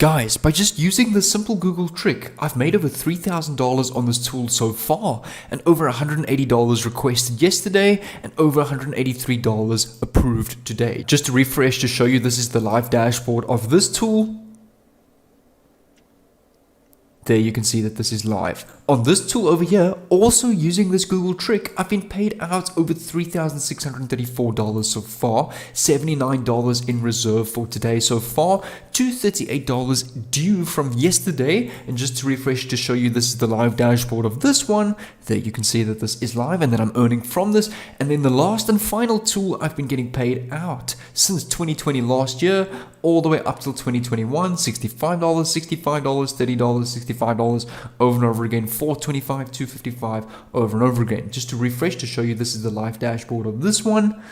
Guys, by just using this simple Google trick, I've made over $3,000 on this tool so far, and over $180 requested yesterday, and over $183 approved today. Just to refresh to show you, this is the live dashboard of this tool. There you can see that this is live. On this tool over here, also using this Google trick, I've been paid out over $3,634 so far, $79 in reserve for today so far, $238 due from yesterday. And just to refresh to show you, this is the live dashboard of this one. There you can see that this is live and that I'm earning from this. And then the last and final tool, I've been getting paid out since 2020 last year, all the way up till 2021, $65, $65, $30, $65 over and over again, $425, $255 over and over again. Just to refresh to show you, this is the live dashboard of this one.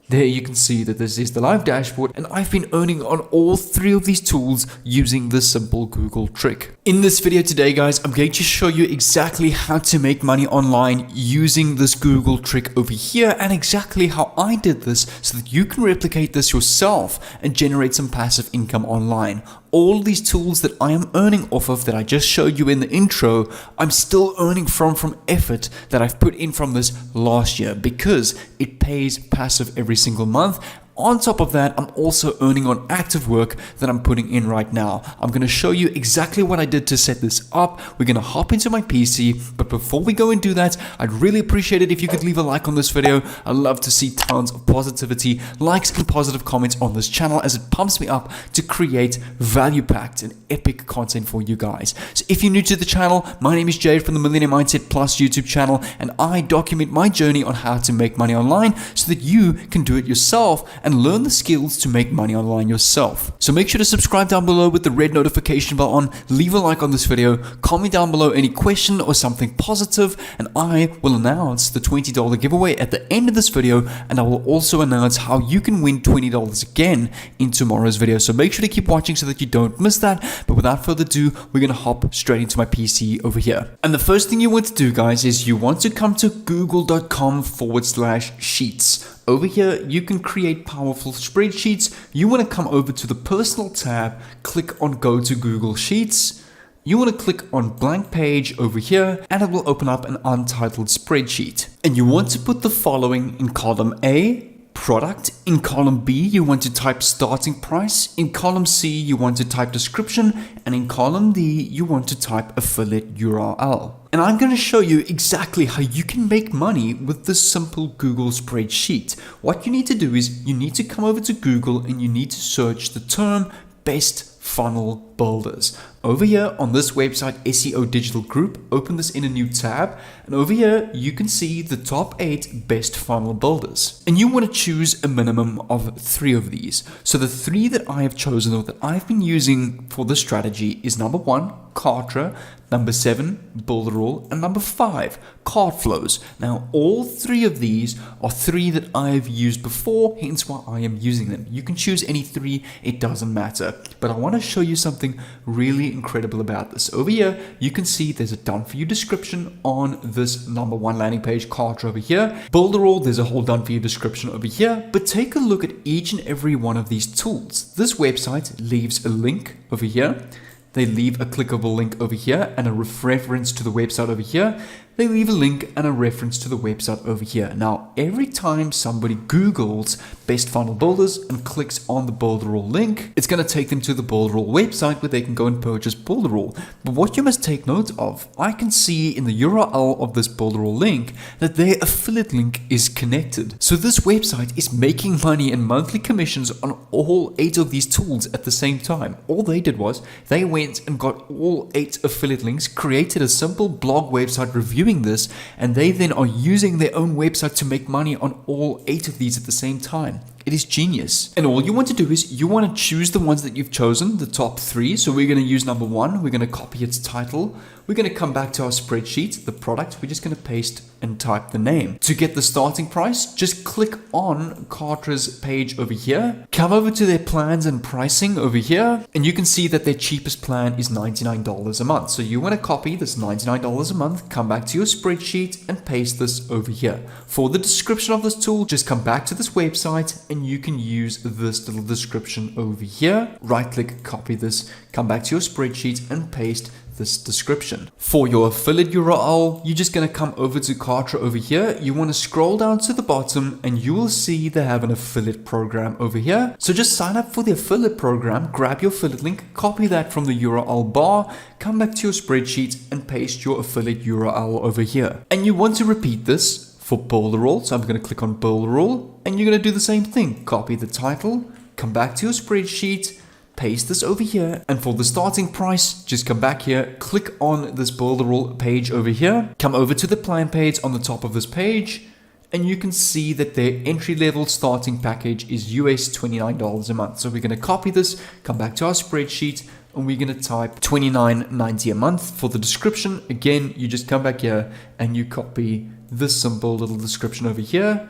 There you can see that this is the live dashboard, and I've been earning on all three of these tools using this simple Google trick. In this video today, guys, I'm going to show you exactly how to make money online using this Google trick over here, and exactly how I did this so that you can replicate this yourself and generate some passive income online. All these tools that I am earning off of that I just showed you in the intro, I'm still earning from effort that I've put in from this last year, because it pays passive every single month. On top of that, I'm also earning on active work that I'm putting in right now. I'm going to show you exactly what I did to set this up. We're going to hop into my PC, but before we go and do that, I'd really appreciate it if you could leave a like on this video. I love to see tons of positivity, likes and positive comments on this channel, as it pumps me up to create value-packed and epic content for you guys. So if you're new to the channel, my name is Jade from the Millionaire Mindset Plus YouTube channel, and I document my journey on how to make money online so that you can do it yourself and learn the skills to make money online yourself. So make sure to subscribe down below with the red notification bell on, leave a like on this video, comment down below any question or something positive, and I will announce the $20 giveaway at the end of this video, and I will also announce how you can win $20 again in tomorrow's video. So make sure to keep watching so that you don't miss that. But without further ado, we're going to hop straight into my PC over here. And the first thing you want to do, guys, is you want to come to google.com/sheets. Over here, you can create powerful spreadsheets. You want to come over to the personal tab, click on go to Google Sheets. You want to click on blank page over here, and it will open up an untitled spreadsheet. And you want to put the following in column A: product. In column B, you want to type starting price. In column C, you want to type description. And in column D, you want to type affiliate URL. And I'm going to show you exactly how you can make money with this simple Google spreadsheet. What you need to do is you need to come over to Google and you need to search the term best funnel builders. Over here on this website, SEO Digital Group, open this in a new tab, and over here you can see the top 8 best funnel builders. And you want to choose a minimum of 3 of these. So the 3 that I have chosen, or that I've been using for this strategy, is number 1, Kartra, number 7, Builderall, and number 5, Cart Flows. Now all 3 of these are 3 that I've used before, hence why I am using them. You can choose any 3, it doesn't matter. But I want to show you something really incredible about this. Over here, you can see there's a done for you description on this number 1 landing page, Kartra over here. Builderall, there's a whole done for you description over here. But take a look at each and every one of these tools. This website leaves a link over here. They leave a clickable link over here and a reference to the website over here. They leave a link and a reference to the website over here. Now, every time somebody Googles best funnel builders and clicks on the Builderall link, it's going to take them to the Builderall website where they can go and purchase Builderall. But what you must take note of, I can see in the URL of this Builderall link that their affiliate link is connected. So this website is making money and monthly commissions on all 8 of these tools at the same time. All they did was they went and got all 8 affiliate links, created a simple blog website review this, and they then are using their own website to make money on all 8 of these at the same time. It is genius. And all you want to do is you want to choose the ones that you've chosen, the top 3. So we're going to use number 1. We're going to copy its title. We're going to come back to our spreadsheet, the product. We're just going to paste and type the name. To get the starting price, just click on Kartra's page over here. Come over to their plans and pricing over here. And you can see that their cheapest plan is $99 a month. So you want to copy this $99 a month, come back to your spreadsheet and paste this over here. For the description of this tool, just come back to this website and and you can use this little description over here. Right click, copy this, come back to your spreadsheet and paste this description. For your affiliate URL, you're just going to come over to Kartra over here. You want to scroll down to the bottom and you will see they have an affiliate program over here. So just sign up for the affiliate program, grab your affiliate link, copy that from the URL bar, come back to your spreadsheet and paste your affiliate URL over here. And you want to repeat this for Builderall. So I'm going to click on Builderall and you're going to do the same thing. Copy the title, come back to your spreadsheet, paste this over here, and for the starting price, just come back here, click on this Builderall page over here, come over to the plan page on the top of this page, and you can see that their entry-level starting package is US $29 a month. So we're going to copy this, come back to our spreadsheet, and we're going to type $29.90 a month for the description. Again, you just come back here and you copy this simple little description over here.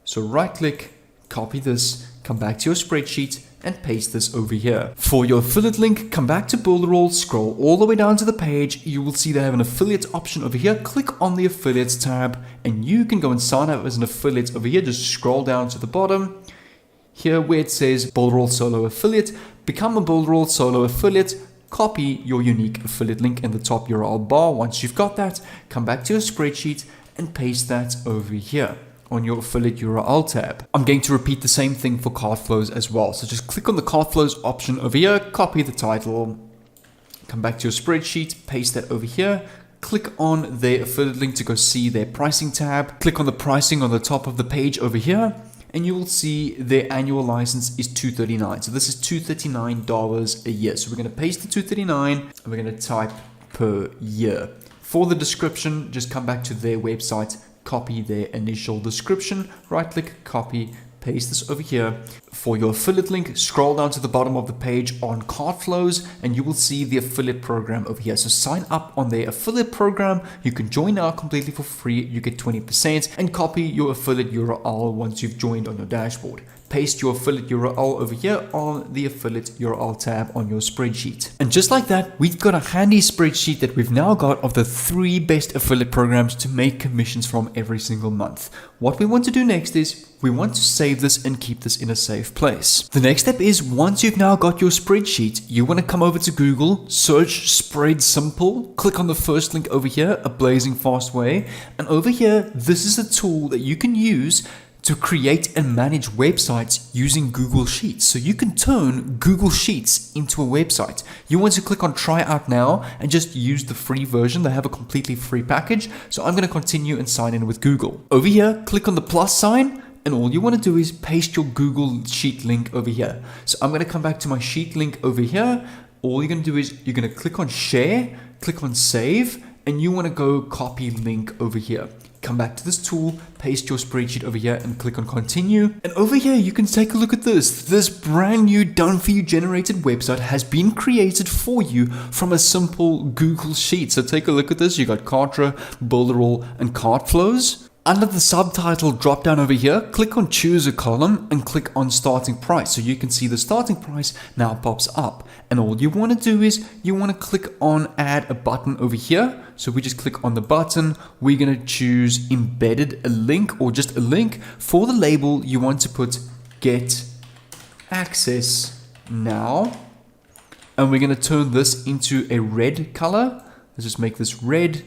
So right click, copy this, come back to your spreadsheet and paste this over here. For your affiliate link, come back to Builderall, scroll all the way down to the page. You will see they have an affiliate option over here. Click on the affiliates tab and you can go and sign up as an affiliate over here. Just scroll down to the bottom here where it says Builderall Solo Affiliate. Become a Builderall Solo Affiliate. Copy your unique affiliate link in the top URL bar. Once you've got that, come back to your spreadsheet and paste that over here on your affiliate URL tab. I'm going to repeat the same thing for cart flows as well. So just click on the cart flows option over here, copy the title, come back to your spreadsheet, paste that over here, click on their affiliate link to go see their pricing tab, click on the pricing on the top of the page over here, and you will see their annual license is $239. So this is $239 a year. So we're going to paste the $239 and we're going to type per year. For the description, just come back to their website, copy their initial description, right click, copy, paste this over here. For your affiliate link, scroll down to the bottom of the page on cart flows and you will see the affiliate program over here. So sign up on their affiliate program. You can join now completely for free. You get 20% and copy your affiliate URL once you've joined on your dashboard. Paste your affiliate URL over here on the affiliate URL tab on your spreadsheet. And just like that, we've got a handy spreadsheet that we've now got of the 3 best affiliate programs to make commissions from every single month. What we want to do next is we want to save this and keep this in a safe place. The next step is once you've now got your spreadsheet, you want to come over to Google, search Spread Simple, click on the first link over here, a blazing fast way. And over here, this is a tool that you can use to create and manage websites using Google Sheets. So you can turn Google Sheets into a website. You want to click on try out now and just use the free version. They have a completely free package. So I'm going to continue and sign in with Google. Over here, click on the plus sign. And all you want to do is paste your Google Sheet link over here. So I'm going to come back to my Sheet link over here. All you're going to do is you're going to click on share, click on save, and you want to go copy link over here. Come back to this tool, paste your spreadsheet over here and click on continue. And over here, you can take a look at this. This brand new done for you generated website has been created for you from a simple Google Sheet. So take a look at this. You got Kartra, Builderall, and Cart Flows. Under the subtitle drop down over here, click on choose a column and click on starting price. So you can see the starting price now pops up. And all you want to do is you want to click on add a button over here. So we just click on the button. We're going to choose embedded a link or just a link. For the label, you want to put get access now. And we're going to turn this into a red color. Let's just make this red.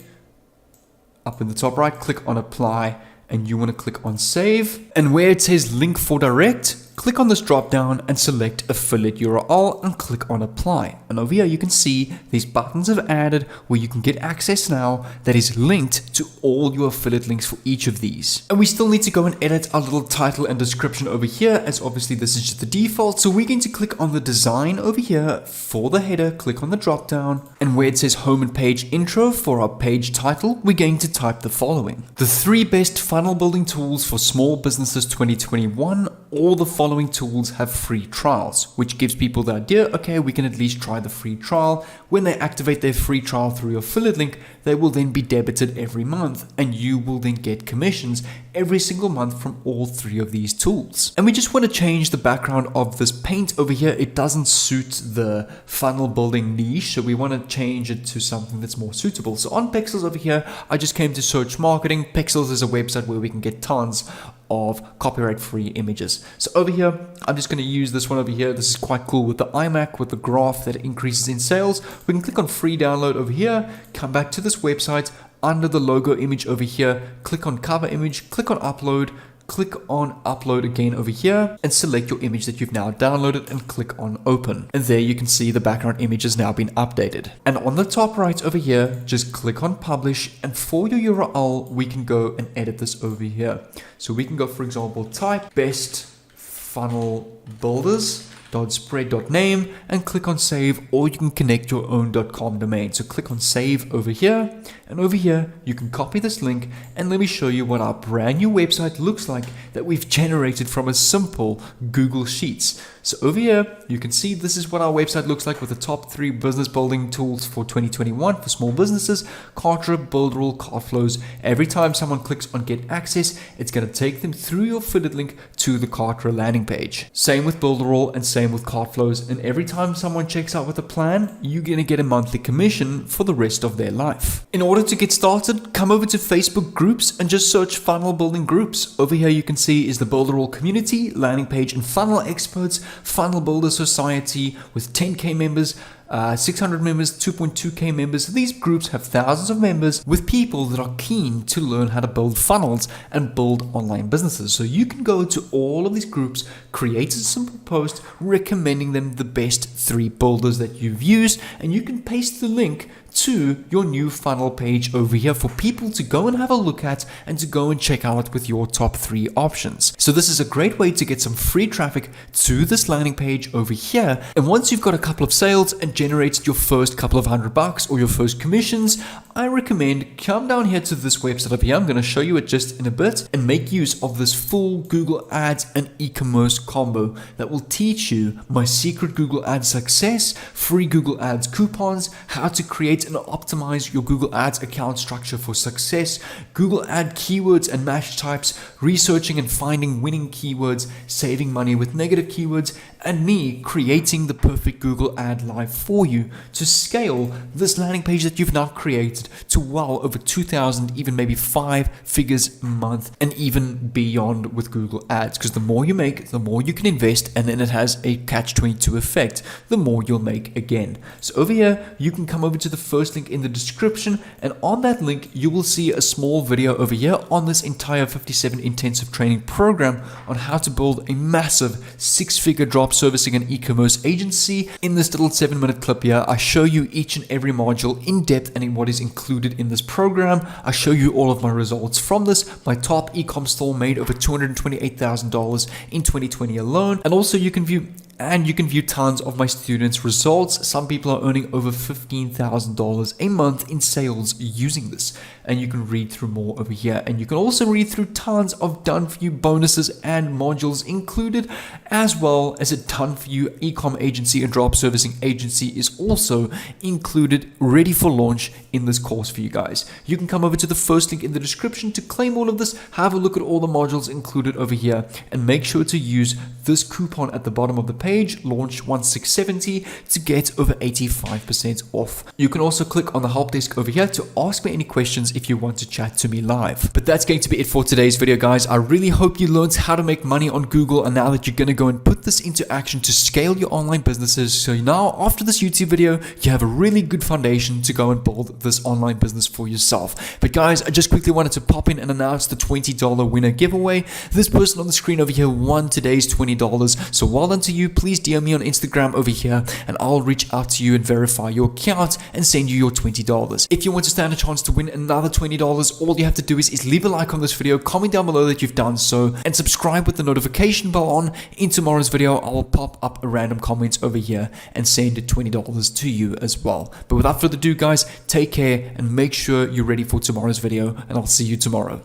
Up in the top right, click on apply and you want to click on save. And where it says link for direct, click on this drop down and select affiliate URL and click on apply. And over here you can see these buttons have added where you can get access now that is linked to all your affiliate links for each of these. And we still need to go and edit our little title and description over here, as obviously this is just the default. So we're going to click on the design over here for the header, click on the drop down, and where it says home and page intro for our page title, we're going to type the following: the 3 best funnel building tools for small businesses 2021. All the following tools have free trials, which gives people the idea, okay, we can at least try the free trial. When they activate their free trial through your affiliate link, they will then be debited every month and you will then get commissions every single month from all 3 of these tools. And we just want to change the background of this paint over here. It doesn't suit the funnel building niche, so we want to change it to something that's more suitable. So on Pexels over here, I just came to search marketing. Pexels is a website where we can get tons of copyright-free images. So over here, I'm just going to use this one over here. This is quite cool with the iMac, with the graph that increases in sales. We can click on free download over here, come back to this website, under the logo image over here, click on cover image, click on upload, click on upload again over here and select your image that you've now downloaded and click on open. And there you can see the background image has now been updated. And on the top right over here, just click on publish, and for your URL, we can go and edit this over here. So we can go, for example, type best funnel builders.spread.name and click on save, or you can connect your own .com domain. So click on save over here, and over here you can copy this link, and let me show you what our brand new website looks like that we've generated from a simple Google Sheets. So over here you can see this is what our website looks like with the top 3 business building tools for 2021 for small businesses: Kartra, Builderall, Cartflows. Every time someone clicks on get access, it's going to take them through your fitted link to the Kartra landing page. Same with Builderall and same with Cartflows, and every time someone checks out with a plan, you're going to get a monthly commission for the rest of their life. In order to get started, come over to Facebook groups and just search funnel building groups. Over here you can see is the Builderall community, landing page and funnel experts, funnel builder society with 10k members, 600 members, 2.2k members. These groups have thousands of members with people that are keen to learn how to build funnels and build online businesses. So you can go to all of these groups, create a simple post recommending them the best 3 builders that you've used, and you can paste the link to your new funnel page over here for people to go and have a look at and to go and check out with your top 3 options. So this is a great way to get some free traffic to this landing page over here. And once you've got a couple of sales and generated your first couple of $100 or your first commissions, I recommend come down here to this website over here. I'm going to show you it just in a bit, and make use of this full Google Ads and e-commerce combo that will teach you my secret Google Ads success, free Google Ads coupons, how to create and optimize your Google Ads account structure for success, Google Ad keywords and match types, researching and finding winning keywords, saving money with negative keywords, and me creating the perfect Google Ad live for you to scale this landing page that you've now created to well over 2,000, even maybe 5 figures a month, and even beyond with Google Ads. Because the more you make, the more you can invest, and then it has a catch-22 effect, the more you'll make again. So over here, you can come over to the first link in the description, and on that link, you will see a small video over here on this entire 57 intensive training program on how to build a massive 6-figure drop servicing and e-commerce agency. In this little 7-minute clip here, I show you each and every module in depth and in what is included in this program. I show you all of my results from this. My top e-com store made over $228,000 in 2020 alone, and also you can view tons of my students' results. Some people are earning over $15,000 a month in sales using this. And you can read through more over here. And you can also read through tons of done-for-you bonuses and modules included, as well as a done-for-you e-com agency and drop servicing agency is also included, ready for launch in this course for you guys. You can come over to the first link in the description to claim all of this, have a look at all the modules included over here, and make sure to use this coupon at the bottom of the page, launch 1670, to get over 85% off. You can also click on the help desk over here to ask me any questions if you want to chat to me live. But that's going to be it for today's video, guys. I really hope you learned how to make money on Google, and now that you're going to go and put this into action to scale your online businesses. So now after this YouTube video, you have a really good foundation to go and build this online business for yourself. But guys, I just quickly wanted to pop in and announce the $20 winner giveaway. This person on the screen over here won today's $20. So well done to you. Please DM me on Instagram over here, and I'll reach out to you and verify your account and send you your $20. If you want to stand a chance to win another $20, all you have to do is leave a like on this video, comment down below that you've done so, and subscribe with the notification bell on. In tomorrow's video, I will pop up a random comment over here and send $20 to you as well. But without further ado, guys, take care and make sure you're ready for tomorrow's video, and I'll see you tomorrow.